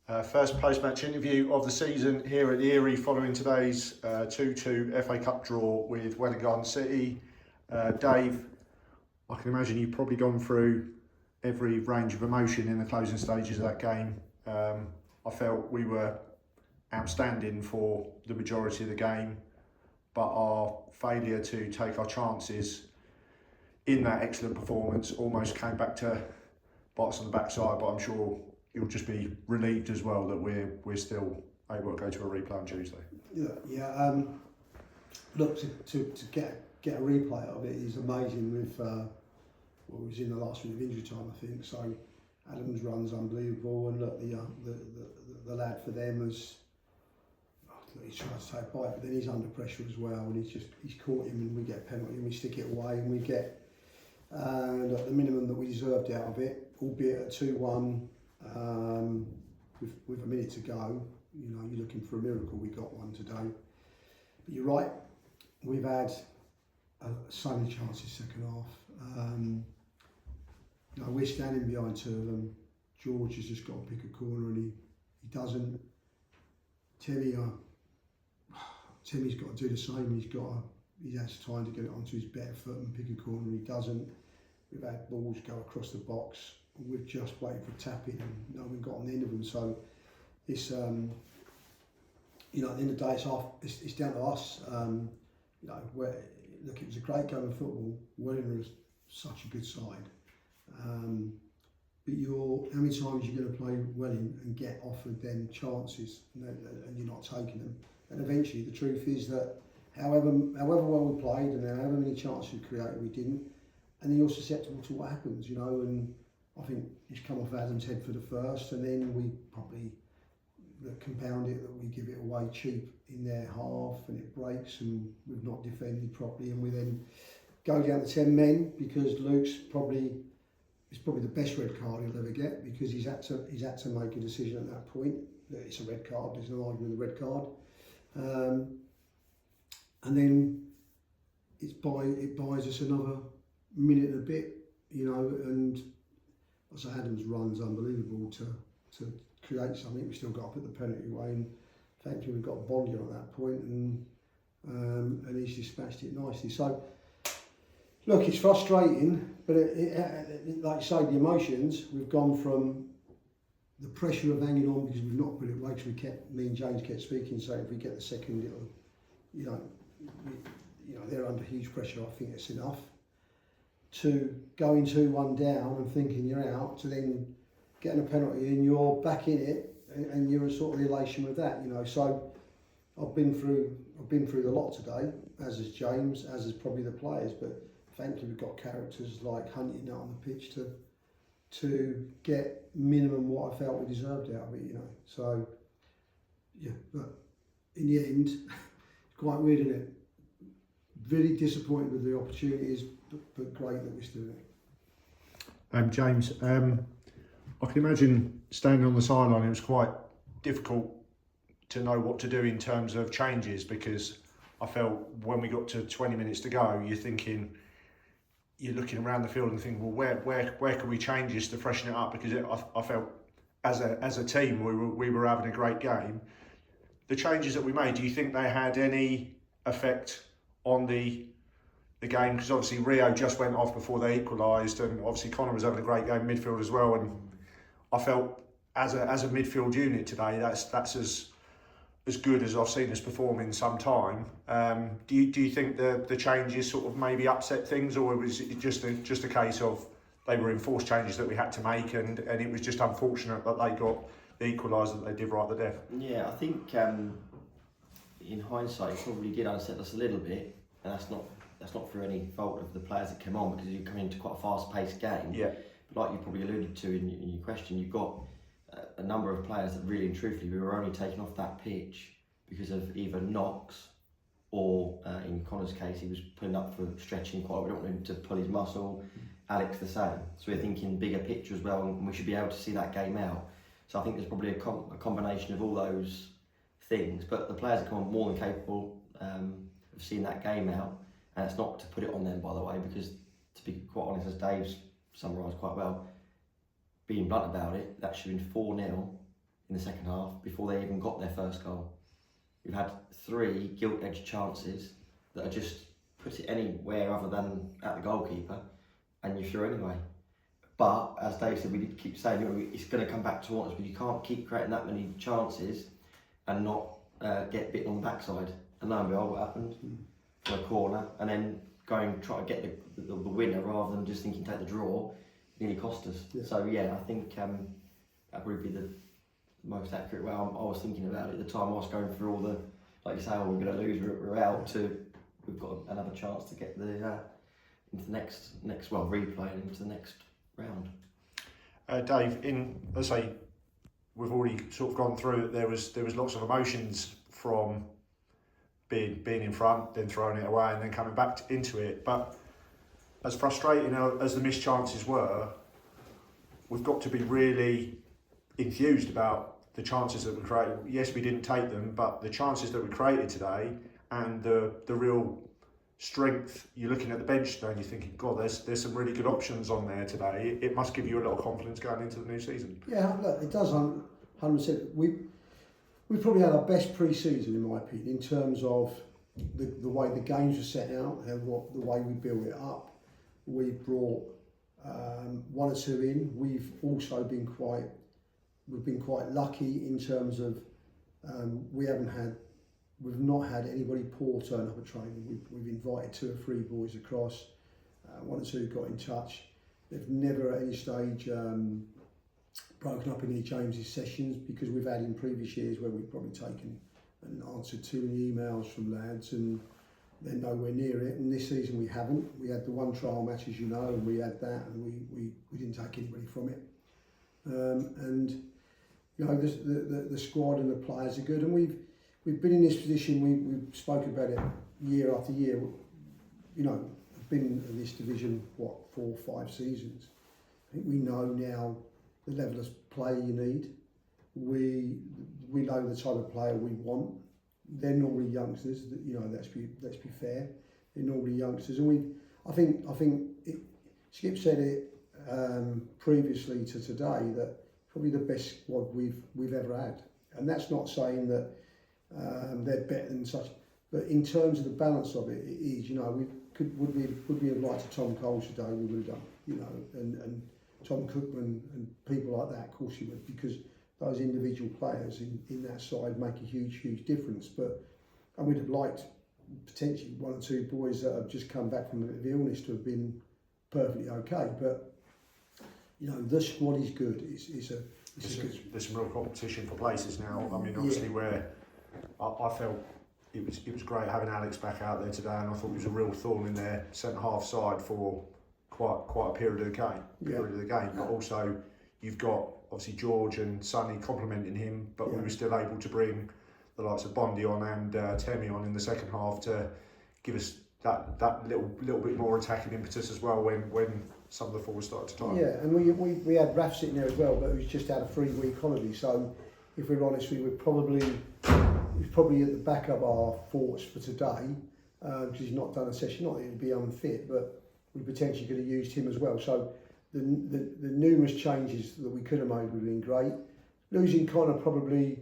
First post-match interview of the season here at Eyrie following today's 2-2 FA Cup draw with Welwyn Garden City. Dave, I can imagine you've probably gone through every range of emotion in the closing stages of that game. I felt we were outstanding for the majority of the game, but our failure to take our chances in that excellent performance almost came back to bite us on the backside, but I'm sure you'll just be relieved as well that we're still able to go to a replay on Tuesday. Yeah. Look, to get a replay of it is amazing. With what was in the last week of injury time, I think. So Adam's run's unbelievable, and look, the lad for them has. He's trying to take a bite, but then he's under pressure as well, and he's caught him, and we get a penalty, and we stick it away, and we get the minimum that we deserved out of it, albeit at 2-1. With a minute to go, you know, you're looking for a miracle. We got one today, but you're right. We've had so many chances second half. You know, we're standing behind two of them. George has just got to pick a corner, and he doesn't. Timmy's got to do the same. He has time to get it onto his better foot and pick a corner. He doesn't. We've had balls go across the box. We've just waited for tapping, and no one got on the end of them. So it's you know, at the end of the day, it's down to us. You know, look, it was a great game of football. Welwyn was such a good side. But how many times you're going to play Welwyn and get offered them chances and you're not taking them? And eventually, the truth is that however well we played and however many chances we created, we didn't. And then you're susceptible to what happens, you know. And I think it's come off Adam's head for the first, and then we probably compound it that we give it away cheap in their half, and it breaks, and we've not defended properly, and we then go down to 10 men because Luke's probably the best red card he'll ever get, because he's had to make a decision at that point that it's a red card. There's no argument with the red card, and then it buys us another minute and a bit, you know. And also Adam's run's unbelievable to create something. We still got to put the penalty away, and thankfully we got Bondi on at that point, and he's dispatched it nicely. So look, it's frustrating, but like you say, the emotions, we've gone from the pressure of hanging on because we've not put it away, because me and James kept speaking, so if we get the second, it'll, you know, they're under huge pressure. I think it's enough. To going 2-1 down and thinking you're out, to then getting a penalty and you're back in it, and you're sort of the elation with that, you know. So I've been through the lot today, as has James, as is probably the players, but thankfully we've got characters like hunting out on the pitch to get minimum what I felt we deserved out of it, you know. So yeah, but in the end, it's quite weird, isn't it? Very disappointed with the opportunities, but great that we're still in it. James, I can imagine standing on the sideline, it was quite difficult to know what to do in terms of changes, because I felt when we got to 20 minutes to go, you're looking around the field and thinking, well, where can we change this to freshen it up? Because I felt as a team we were having a great game. The changes that we made, do you think they had any effect on the game? Because obviously Rio just went off before they equalised, and obviously Connor was having a great game midfield as well. And I felt as a midfield unit today, that's as good as I've seen us perform in some time. Do you think the changes sort of maybe upset things, or was it just a case of they were enforced changes that we had to make, and it was just unfortunate that they got the equaliser that they did right at the death? Yeah, I think in hindsight it probably did upset us a little bit, and that's not through any fault of the players that came on, because you come into quite a fast-paced game. Yeah. But like you probably alluded to in your question, you've got a number of players that really and truthfully we were only taken off that pitch because of either knocks or, in Connor's case, he was putting up for stretching quite. We don't want him to pull his muscle. Alex the same. So we're thinking bigger picture as well, and we should be able to see that game out. So I think there's probably a combination of all those things. But the players are more than capable of seeing that game out, and it's not to put it on them, by the way, because to be quite honest, as Dave's summarised quite well, being blunt about it, that should have been 4-0 in the second half before they even got their first goal. We've had 3 gilt-edged chances that are just put it anywhere other than at the goalkeeper, and you're through anyway. But as Dave said, we did keep saying it's going to come back to haunt us, but you can't keep creating that many chances and not get bitten on the backside. And lo and behold, what happened? A corner, and then try to get the winner rather than just thinking take the draw, nearly cost us. Yeah. So yeah, I think that would be the most accurate way I was thinking about it at the time. I was going through all the, like you say, oh, we're going to lose, we're out, to we've got another chance to get the into the next replay and into the next round. Dave, let's say we've already sort of gone through it. There was lots of emotions from being in front, then throwing it away, and then coming back into it. But as frustrating as the missed chances were, we've got to be really enthused about the chances that we created. Yes, we didn't take them, but the chances that we created today and the real strength. You're looking at the bench today and you're thinking, God, there's some really good options on there today. It must give you a lot of confidence going into the new season. Yeah, look, it does. 100%. We probably had our best pre-season, in my opinion, in terms of the way the games were set out and the way we built it up. We brought 1 or 2 in. We've also been quite lucky in terms of we've not had anybody poor turn up at training. We've invited 2 or 3 boys across. 1 or 2 got in touch. They've never at any stage broken up any James's sessions, because we've had in previous years where we've probably taken and answered too many emails from lads and they're nowhere near it. And this season we haven't. We had the 1 trial match, as you know, and we had that, and we didn't take anybody from it. And you know, the squad and the players are good, and we've been in this position. We've spoken about it year after year. You know, I've been in this division 4 or 5 seasons. I think we know now the level of play you need. We know the type of player we want. They're normally youngsters. You know, let's be fair. They're normally youngsters, and I think Skip said it previously to today, that probably the best squad we've ever had. And that's not saying that they're better than such, but in terms of the balance of it, it is. You know, would we have liked a Tom Coles today? We would have done. You know, and Tom Cookman and people like that, of course you would, because those individual players in that side make a huge difference. And we'd have liked potentially 1 or 2 boys that have just come back from a bit of illness to have been perfectly okay. But you know, the squad is good. There's some real competition for places now. I mean, obviously, where I felt it was great having Alex back out there today, and I thought he was a real thorn in their centre half side for quite a period of the game. But also, you've got obviously George and Sonny complementing him, but we were still able to bring the likes of Bondi on and Temi on in the second half to give us that little bit more attacking impetus as well when some of the forwards started to time. Yeah, and we had Raf sitting there as well, but he's just had a 3-week holiday. So if we're honest, he's probably at the back of our thoughts for today, because he's not done a session. Not that he'd be unfit, but we potentially could have used him as well. So the numerous changes that we could have made would have been great. Losing Connor probably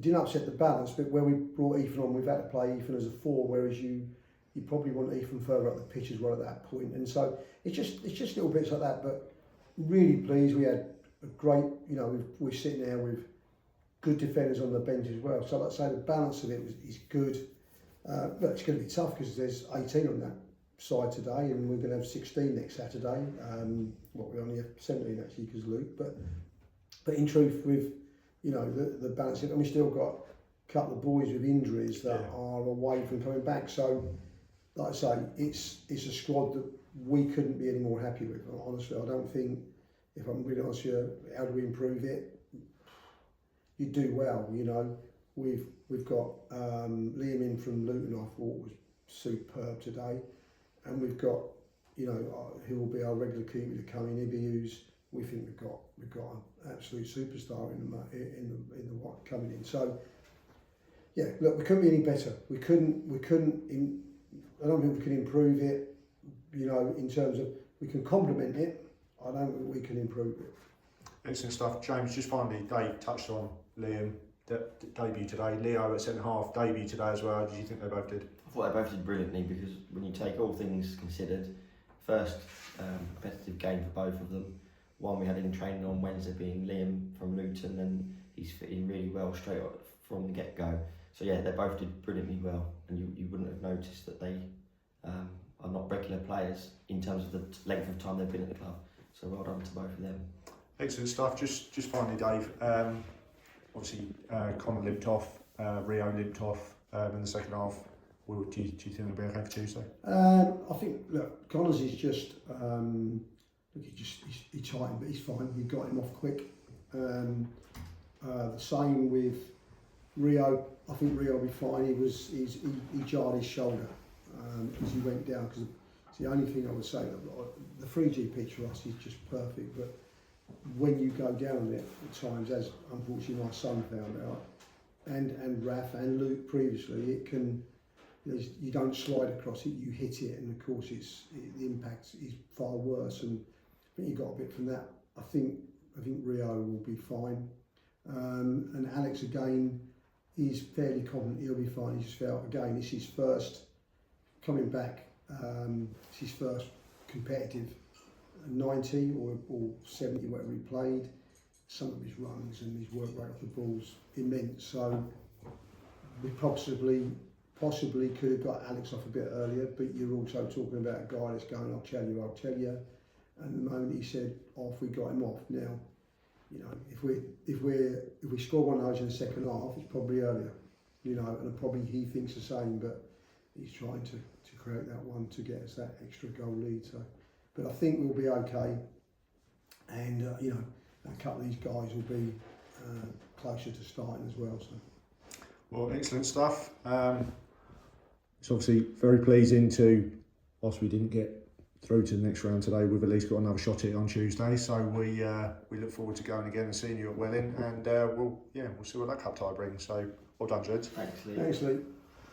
didn't upset the balance, but where we brought Ethan on, we've had to play Ethan as a 4, whereas you probably want Ethan further up the pitch as well at that point. And so it's just little bits like that. But really pleased, we had a great, you know, we're sitting there with good defenders on the bench as well. So like I say, the balance of it is good. But it's going to be tough because there's 18 on that side today, and we're going to have 16 next Saturday. We only have 17 actually because Luke. But in truth, with you know the balance, and we still got a couple of boys with injuries that are away from coming back. So, like I say, it's a squad that we couldn't be any more happy with. Honestly, I don't think, if I'm really honest with you, how do we improve it? You do well, you know. We've got Liam in from Luton, I thought was superb today, and we've got, you know, who will be our regular keeper to come in, Ibby, who's, we think we've got an absolute superstar in the what coming in. So yeah, look, we couldn't be any better. We couldn't. I don't think we can improve it. You know, in terms of we can complement it. I don't think we can improve it. Excellent stuff. James, just finally, Dave touched on Liam, debut today. Leo at centre half, debut today as well. How did you think they both did? I thought they both did brilliantly, because when you take all things considered, first competitive game for both of them. One we had in training on Wednesday being Liam from Luton, and he's fitting really well straight from the get-go. So yeah, they both did brilliantly well, and you wouldn't have noticed that they are not regular players in terms of the length of time they've been at the club. So well done to both of them. Excellent stuff. Just finally, Dave. Obviously, Connor limped off, Rio limped off in the second half. Do you think it'll be okay for Tuesday? I think, look, Connors is just he's tightened, but he's fine. We got him off quick. The same with Rio. I think Rio will be fine. He jarred his shoulder as he went down, because it's the only thing I would say. The 3G pitch for us is just perfect, but when you go down there at times, as unfortunately my son found out, and Raf and Luke previously, it can, you don't slide across it, you hit it, and of course the impact is far worse. And I think you got a bit from that. I think Rio will be fine, and Alex again is fairly confident he'll be fine. He just felt again it's his first coming back, it's his first competitive 90 or 70, whatever he played. Some of his runs and his work rate off the ball's immense. So we possibly could have got Alex off a bit earlier, but you're also talking about a guy that's going, I'll tell you. And the moment he said off, we got him off. Now, if we score one of those in the second half, it's probably earlier, and probably he thinks the same, but he's trying to create that one to get us that extra goal lead. So, but I think we'll be okay, and a couple of these guys will be closer to starting as well. So, well, excellent stuff. It's obviously very pleasing to, whilst we didn't get through to the next round today, we've at least got another shot at it on Tuesday. So we look forward to going again and seeing you at Welwyn, and we'll see what that cup tie brings. So well done, Jed. Thanks, Lee. Thanks, Lee.